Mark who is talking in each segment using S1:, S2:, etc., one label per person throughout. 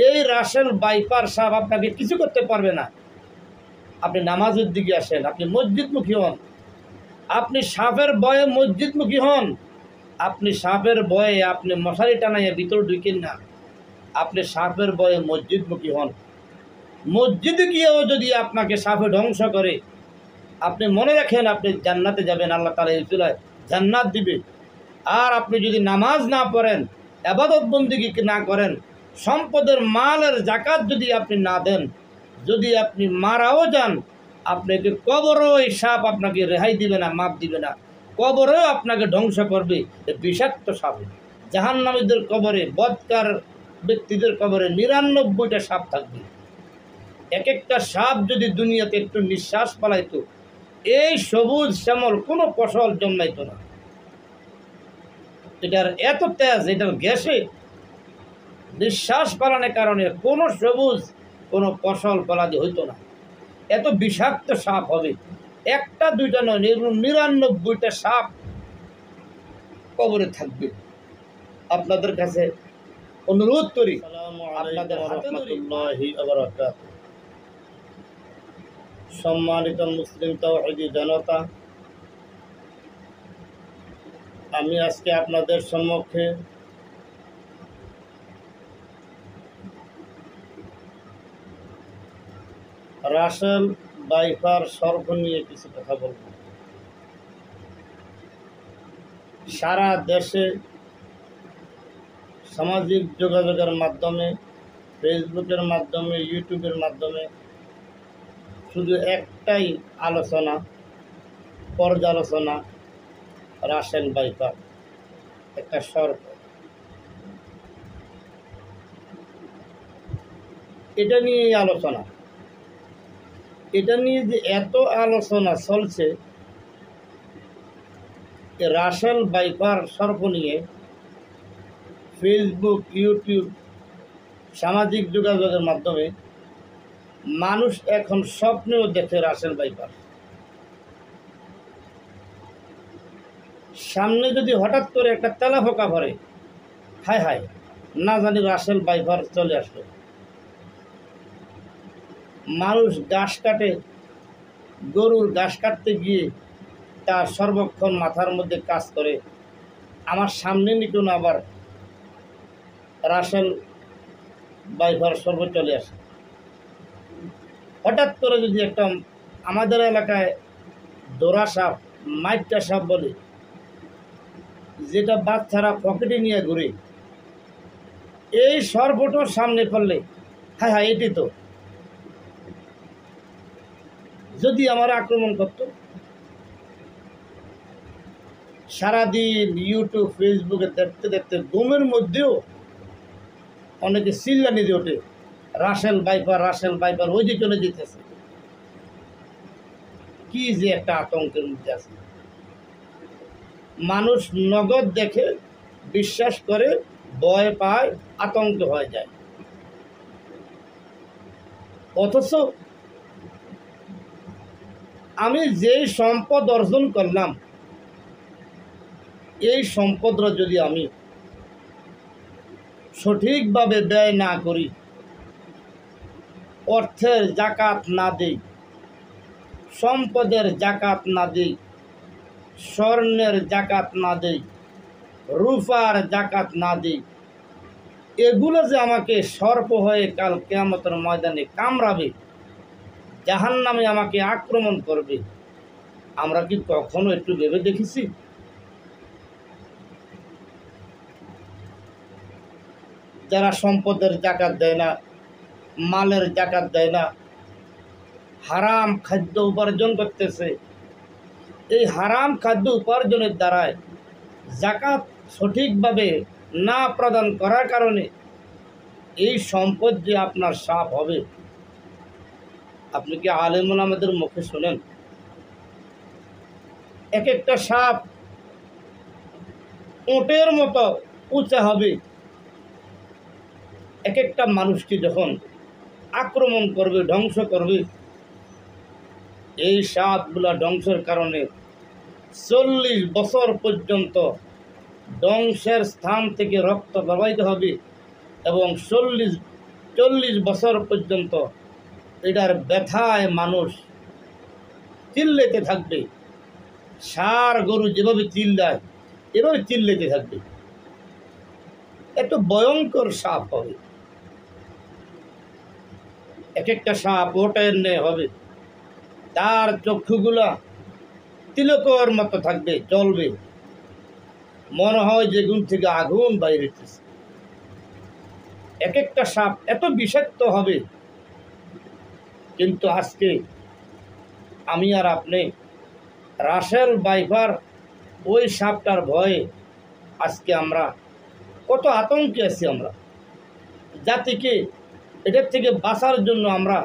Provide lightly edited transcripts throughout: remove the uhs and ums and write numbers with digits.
S1: এই Russell viper সাপ আপনাকে কিছু করতে পারবে না। আপনি নামাজের দিকে আসেন, আপনি মসজিদমুখী হন, আপনি সাপের ভয়ে মসজিদমুখী হন, আপনি সাপের ভয়ে আপনি মশারি টানাইয়া ভিতরে ঢুকেন না, আপনি সাপের ভয়ে মসজিদমুখী হন। মসজিদে গিয়েও যদি আপনাকে সাপে ধ্বংস করে, আপনি মনে রাখেন আপনি জান্নাতে যাবেন, আল্লাহ তাআলা এই চুলায় জান্নাত দিবে। আর আপনি যদি নামাজ না পড়েন, ইবাদত বন্দেগী না করেন, সম্পদের মালের যাকাত যদি আপনি না দেন, যদি আপনি মারাও যান, আপনাকে কবরও এই সাপ আপনাকে রেহাই দিবে না, মাপ দিবে না, কবরেও আপনাকে ধ্বংস করবে এই বিষাক্ত সাপে। জাহান্নামীদের কবরে, বদকার ব্যক্তিদের কবরে ৯৯টা সাপ থাকবে। এক একটা সাপ যদি দুনিয়াতে একটু নিঃশ্বাস পালাইতো, এই সবুজ শ্যামল কোনো ফসল জন্মাইতো না। এটার এত তেজ, এটার গ্যাসে নিঃশ্বাস পালানোর কারণে কোনো সবুজ কোনো ফসল ফলাদি হইতো না। এত বিষাক্ত সাপ হবে, একটা দুইটা নয়, ৯৯টা সাপ কবরে থাকবে। আপনাদের কাছে অনুরোধ করি, আপনাদের হাতে রাহমাতুল্লাহি ওয়া বারাকাতুহু। সম্মানিত মুসলিম তাওহীদি জনতা, আমি আজকে আপনাদের সম্মুখে রাসেল ভাইপার সর্প নিয়ে কিছু কথা বলব। সারা দেশে সামাজিক যোগাযোগের মাধ্যমে, ফেসবুকের মাধ্যমে, ইউটিউবের মাধ্যমে শুধু একটাই আলোচনা, পর্যালোচনা, রাসেল ভাইপার একটা সর্প। এটা নিয়ে আলোচনা, এটা নিয়ে যে এত আলোচনা চলছে, রাসেল ভাইপার সর্প নিয়ে ফেসবুক, ইউটিউব, সামাজিক যোগাযোগের মাধ্যমে মানুষ এখন স্বপ্নেও দেখে রাসেল ভাইপার। সামনে যদি হঠাৎ করে একটা তেলাপোকা পড়ে, হায় হায়, না জানি রাসেল ভাইপার চলে আসলো। মানুষ ঘাস কাটে, গরুর ঘাস কাটতে গিয়ে তার সর্বক্ষণ মাথার মধ্যে কাজ করে, আমার সামনে নিকুন আবার রাসেল ভাইপার সর্ব চলে আসে। হঠাৎ করে যদি একটা, আমাদের এলাকায় দোরা সাপ, মাইটটা সাপ বলে, যেটা বাচ্চারা পকেটে নিয়ে ঘুরে, এই সর্পটার সামনে পড়লে হ্যাঁ হ্যাঁ এটি তো, যদি আমার আক্রমণ করত। সারাদিন ইউটিউব, ফেসবুকে দেখতে দেখতে ঘুমের মধ্যেও অনেকে চিল্লানি দিয়ে ওঠে, রাসেল ভাইপার, রাসেল ভাইপার, ওই যে চলে যেতেছে। কি যে একটা আতঙ্কের মধ্যে আছে। মানুষ নগদ দেখে, বিশ্বাস করে, ভয় পায়, আতঙ্ক হয়ে যায়। অথচ আমি যেই সম্পদ অর্জন করলাম, এই সম্পদটা যদি আমি সঠিকভাবে ব্যয় না করি, অর্থের জাকাত না দেই, সম্পদের জাকাত না দেই, স্বর্ণের জাকাত না দেই, রূপার জাকাত না দেই, এগুলো যে আমাকে সর্প হয়ে কাল কিয়ামতের ময়দানে কামড়াবে, জাহান্নামে আমাকে আক্রমণ করবে, আমরা কি কখনো একটু ভেবে দেখেছি? যারা সম্পদের জাকাত দেয় না, মালের জাকাত দেয় না, হারাম খাদ্য উপার্জন করতেছে, এই হারাম খাদ্য উপার্জনের দ্বারায় জাকাত সঠিকভাবে না প্রদান করার কারণে এই সম্পদ যে আপনার সাপ হবে। আপনি কি আলেম ওলামাদের মুখে শোনেন? এক একটা সাপ উটের মতো উঁচা হবে। এক একটা মানুষকে যখন আক্রমণ করবে, ধ্বংস করবে, এই সাপগুলা ধ্বংসের কারণে 40 বছর পর্যন্ত ধ্বংসের স্থান থেকে রক্ত প্রবাহিত হবে এবং 40 বছর পর্যন্ত এটার ব্যথায় মানুষ চিল্লাতে থাকবে। ষাঁড় গরু যেভাবে চিল্লায় এভাবে চিল্লাতে থাকবে। এত ভয়ঙ্কর সাপ হবে, এক একটা সাপ ওটার ন্যায় হবে, তার চক্ষুগুলা তিলকর মতো থাকবে, জ্বলবে, মনে হয় যে গুণ থেকে আগুন বাইরে হচ্ছে। এক একটা সাপ এত বিষাক্ত হবে। কিন্তু আজকে আমি আর আপনি রাসেল ভাইপার ওই সাপটার ভয়ে আজকে আমরা কত আতঙ্কে আছি। আমরা জাতিকে এটার থেকে বাঁচার জন্য আমরা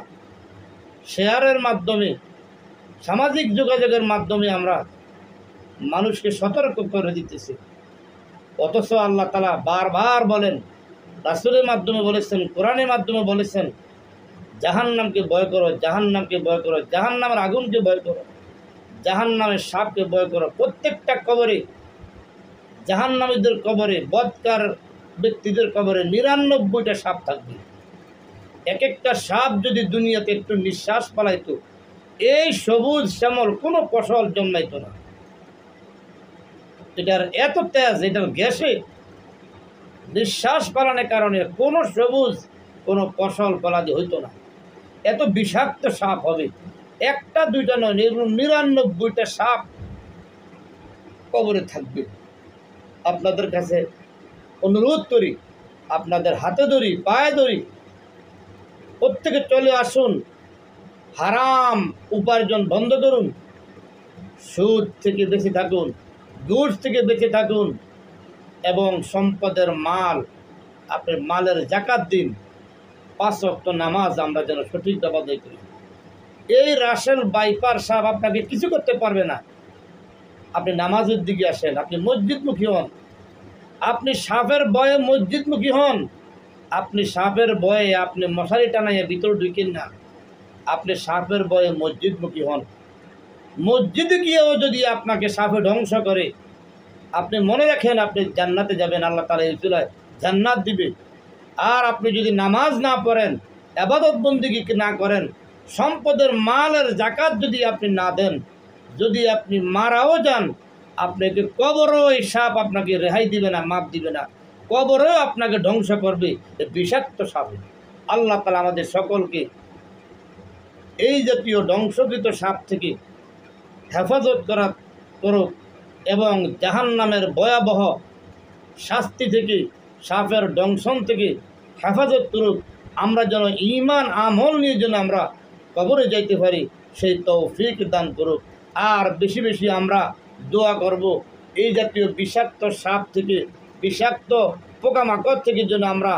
S1: শেয়ারের মাধ্যমে, সামাজিক যোগাযোগের মাধ্যমে আমরা মানুষকে সতর্ক করে দিতেছি। অথচ আল্লাহ তাআলা বারবার বলেন, রাসূলের মাধ্যমে বলেছেন, কোরআনের মাধ্যমে বলেছেন, জাহান্নামকে ভয় করো, জাহান্নামকে ভয় করো, জাহান্নামের আগুনকে ভয় করো, জাহান্নামের সাপকে ভয় করো। প্রত্যেকটা কবরে, জাহান্নামীদের কবরে, বদকার ব্যক্তিদের কবরে 99টা সাপ থাকবে। এক একটা সাপ যদি দুনিয়াতে একটু নিঃশ্বাস পালাইতো, এই সবুজ শ্যামল কোনো ফসল জন্মাইতো না। এটার এত তেজ, এটার গ্যাসে নিঃশ্বাস পালানোর কারণে কোনো সবুজ কোনো ফসল ফলাদি হইতো না। এত বিষাক্ত সাপ হবে, একটা দুইটা নয়, 99টা সাপ কবরে থাকবে। আপনাদের কাছে অনুরোধ করি, আপনাদের হাতে ধরি, পায়ে ধরি, প্রত্যেকে চলে আসুন, হারাম উপার্জন বন্ধ করুন, সুদ থেকে বেঁচে থাকুন, ঘুষ থেকে বেঁচে থাকুন, এবং সম্পদের মাল, আপনার মালের জাকাত দিন, 5 ওয়াক্ত নামাজ আমরা যেন সঠিকভাবে আদায় করি। এই রাসেল ভাইপার সাহেব আপনাকে কিছু করতে পারবে না। আপনি নামাজের দিকে আসেন, আপনি মসজিদমুখী হন, আপনি সাপের ভয়ে মসজিদমুখী হন। আপনি সাপের ভয়ে আপনি মশারি টানাইয়া ভিতরে ঢুকেন না, আপনি সাপের ভয়ে মসজিদমুখী হন। মসজিদে গিয়েও যদি আপনাকে সাপে ধ্বংস করে, আপনি মনে রাখেন আপনি জান্নাতে যাবেন, আল্লাহ তাআলা এই চুলায় জান্নাত দিবে। আর আপনি যদি নামাজ না পড়েন, ইবাদত বন্দেগী না করেন, সম্পদের মালের জাকাত যদি আপনি না দেন, যদি আপনি মারাও যান, আপনাকে কবরও এই সাপ আপনাকে রেহাই দিবে না, মাপ দিবে না, কবরেও আপনাকে ধ্বংস করবে এই বিষাক্ত সাপে। আল্লাহ তাআলা আমাদের সকলকে এই জাতীয় ধ্বংসকৃত সাপ থেকে হেফাজত করুক এবং জাহান্নামের ভয়াবহ শাস্তি থেকে, সাপের দংশন থেকে হেফাজত করুক। আমরা যেন ঈমান আমল নিয়ে যেন আমরা কবরে যাইতে পারি, সেই তৌফিক দান করুক। আর বেশি বেশি আমরা দোয়া করব, এই জাতীয় বিষাক্ত সাপ থেকে, বিষাক্ত পোকামাকড় থেকে যেন আমরা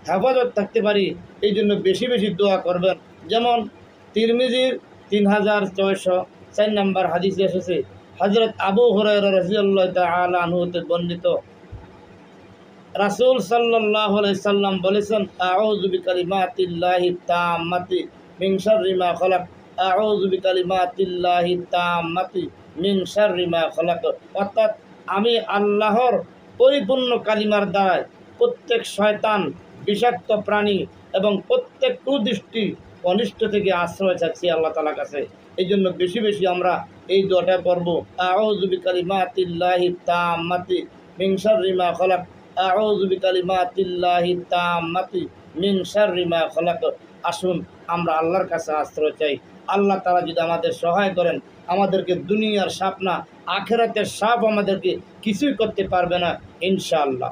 S1: হেফাজত থাকতে পারি, এই জন্য বেশি বেশি দোয়া করবেন। যেমন তিরমিজির 3604 নম্বর হাদিসে এসেছে, হযরত আবু হুরায়রা রাদিয়াল্লাহু তাআলা আনহু হতে বর্ণিত, রাসূল সাল্লাল্লাহু আলাইহি সাল্লাম বলেছেন, আউযু বিকালিমাতিল্লাহি তাম্মাতি মিন শাররি মা খালাক, আউযু বিকালিমাতিল্লাহি তাম্মাতি মিন শাররি মা খালাক। অর্থাৎ আমি আল্লাহর পরিপূর্ণ কালিমার দ্বারা প্রত্যেক শয়তান, বিষাক্ত প্রাণী এবং প্রত্যেক কুদৃষ্টি, অনিষ্ট থেকে আশ্রয় চাচ্ছি আল্লাহ তাআলার কাছে। এই জন্য বেশি বেশি আমরা এই দোয়াটা করব, আউযু বিকালিমাতিল্লাহি তাম্মাতি মিন শাররি মা খালাক, আউযু বিকালিমাতিল্লাহি তাম্মাতি মিন শাররি মা খালাক। আসুন আমরা আল্লাহর কাছে আশ্রয় চাই। আল্লাহ তাআলা যদি আমাদের সহায় করেন, আমাদেরকে দুনিয়ার সাপ না, আখিরাতের সাপ আমাদেরকে কিছুই করতে পারবে না ইনশাআল্লাহ।